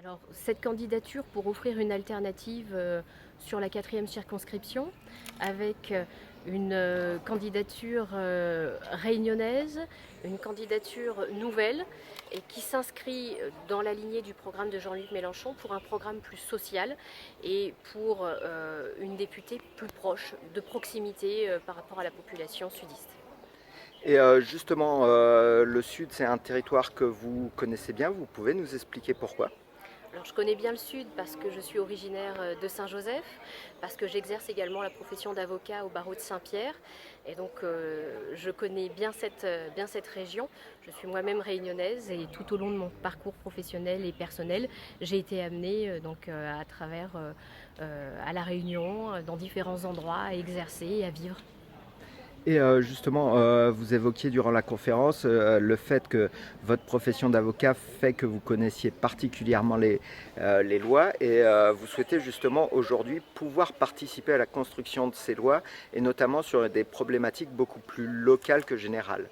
Alors, cette candidature pour offrir une alternative sur la 4e circonscription avec une candidature réunionnaise, une candidature nouvelle et qui s'inscrit dans la lignée du programme de Jean-Luc Mélenchon pour un programme plus social et pour une députée plus proche, de proximité par rapport à la population sudiste. Et justement, le Sud, c'est un territoire que vous connaissez bien. Vous pouvez nous expliquer pourquoi? Alors je connais bien le Sud parce que je suis originaire de Saint-Joseph, parce que j'exerce également la profession d'avocat au barreau de Saint-Pierre. Et donc je connais bien cette région. Je suis moi-même réunionnaise et tout au long de mon parcours professionnel et personnel, j'ai été amenée à travers à La Réunion, dans différents endroits, à exercer et à vivre. Et justement, vous évoquiez durant la conférence le fait que votre profession d'avocat fait que vous connaissiez particulièrement les lois et vous souhaitez justement aujourd'hui pouvoir participer à la construction de ces lois et notamment sur des problématiques beaucoup plus locales que générales.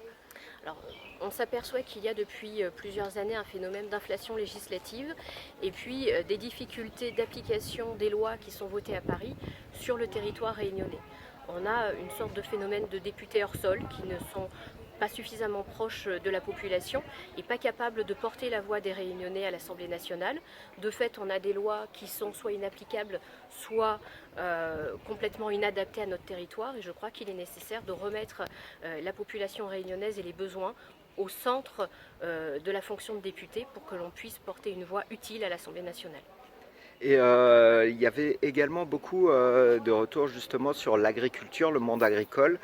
Alors, on s'aperçoit qu'il y a depuis plusieurs années un phénomène d'inflation législative et puis des difficultés d'application des lois qui sont votées à Paris sur le territoire réunionnais. On a une sorte de phénomène de députés hors sol qui ne sont pas suffisamment proches de la population et pas capables de porter la voix des Réunionnais à l'Assemblée nationale. De fait, on a des lois qui sont soit inapplicables, soit complètement inadaptées à notre territoire. Et je crois qu'il est nécessaire de remettre la population réunionnaise et les besoins au centre de la fonction de député pour que l'on puisse porter une voix utile à l'Assemblée nationale. Et il y avait également beaucoup de retours justement sur l'agriculture, le monde agricole,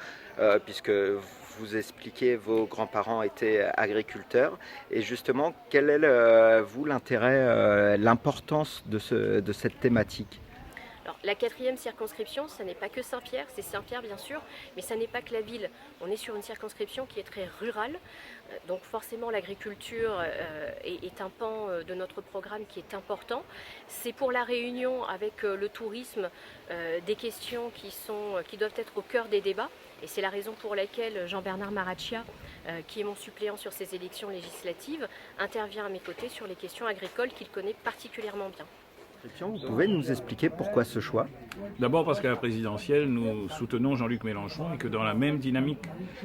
puisque vous expliquez vos grands-parents étaient agriculteurs. Et justement, quel est vous l'intérêt, l'importance de cette thématique? Alors, la 4e circonscription, ça n'est pas que Saint-Pierre, c'est Saint-Pierre bien sûr, mais ça n'est pas que la ville. On est sur une circonscription qui est très rurale, donc forcément l'agriculture est un pan de notre programme qui est important. C'est pour la Réunion avec le tourisme des questions qui doivent être au cœur des débats. Et c'est la raison pour laquelle Jean-Bernard Maraccia, qui est mon suppléant sur ces élections législatives, intervient à mes côtés sur les questions agricoles qu'il connaît particulièrement bien. Vous pouvez nous expliquer pourquoi ce choix? D'abord parce qu'à la présidentielle, nous soutenons Jean-Luc Mélenchon et que dans la même dynamique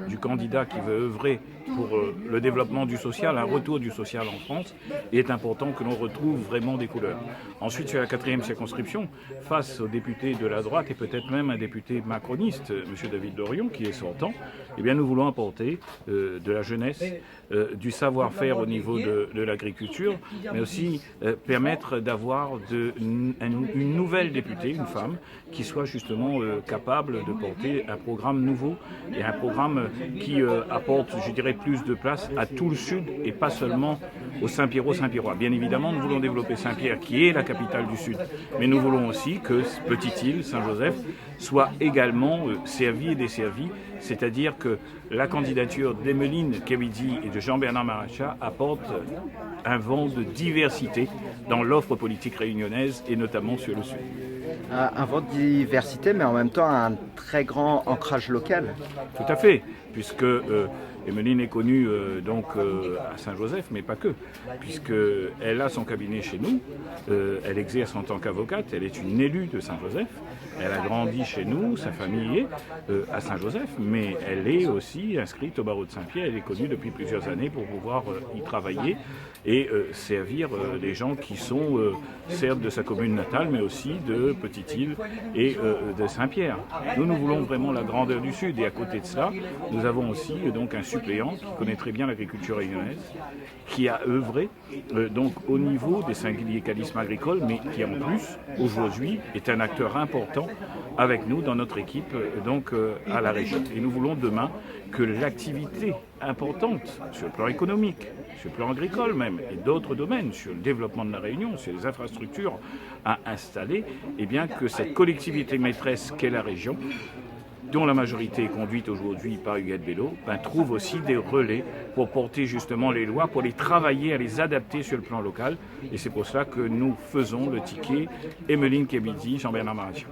du candidat qui veut œuvrer pour le développement du social, un retour du social en France, il est important que l'on retrouve vraiment des couleurs. Ensuite, sur la 4e circonscription, face aux députés de la droite et peut-être même un député macroniste, M. David Dorion, qui est sortant, eh bien, nous voulons apporter de la jeunesse, du savoir-faire au niveau de l'agriculture, mais aussi permettre d'avoir une nouvelle députée, une femme, qui soit justement capable de porter un programme nouveau et un programme qui apporte, je dirais, plus de place à tout le Sud et pas seulement au Saint-Pierrois. Bien évidemment, nous voulons développer Saint-Pierre, qui est la capitale du Sud, mais nous voulons aussi que Petite-Île, Saint-Joseph, soit également servie et desservie, c'est-à-dire que la candidature d'Emeline Kebidi et de Jean-Bernard Maraccia apporte un vent de diversité dans l'offre politique réunionnaise et notamment sur le Sud. Un vent de diversité, mais en même temps un très grand ancrage local. Tout à fait, puisque Emeline est connue à Saint-Joseph, mais pas que, puisqu'elle a son cabinet chez nous, elle exerce en tant qu'avocate, elle est une élue de Saint-Joseph, elle a grandi chez nous, sa famille est à Saint-Joseph, mais elle est aussi inscrite au barreau de Saint-Pierre, elle est connue depuis plusieurs années pour pouvoir y travailler et servir les gens qui sont certes de sa commune natale, mais aussi de Petite-Île et de Saint-Pierre. Nous voulons vraiment la grandeur du Sud et à côté de cela, nous avons aussi donc un suppléant qui connaît très bien l'agriculture réunionnaise, qui a œuvré donc au niveau des singuliers calismes agricoles, mais qui en plus aujourd'hui est un acteur important avec nous dans notre équipe à la région. Et nous voulons demain que l'activité importante sur le plan économique, sur le plan agricole même, et d'autres domaines, sur le développement de la Réunion, sur les infrastructures à installer, eh bien que cette collectivité maîtresse qu'est la région, dont la majorité est conduite aujourd'hui par Huguette Bello, trouve aussi des relais pour porter justement les lois, pour les travailler, à les adapter sur le plan local. Et c'est pour cela que nous faisons le ticket Emeline Kebidi, Jean-Bernard Maraccia.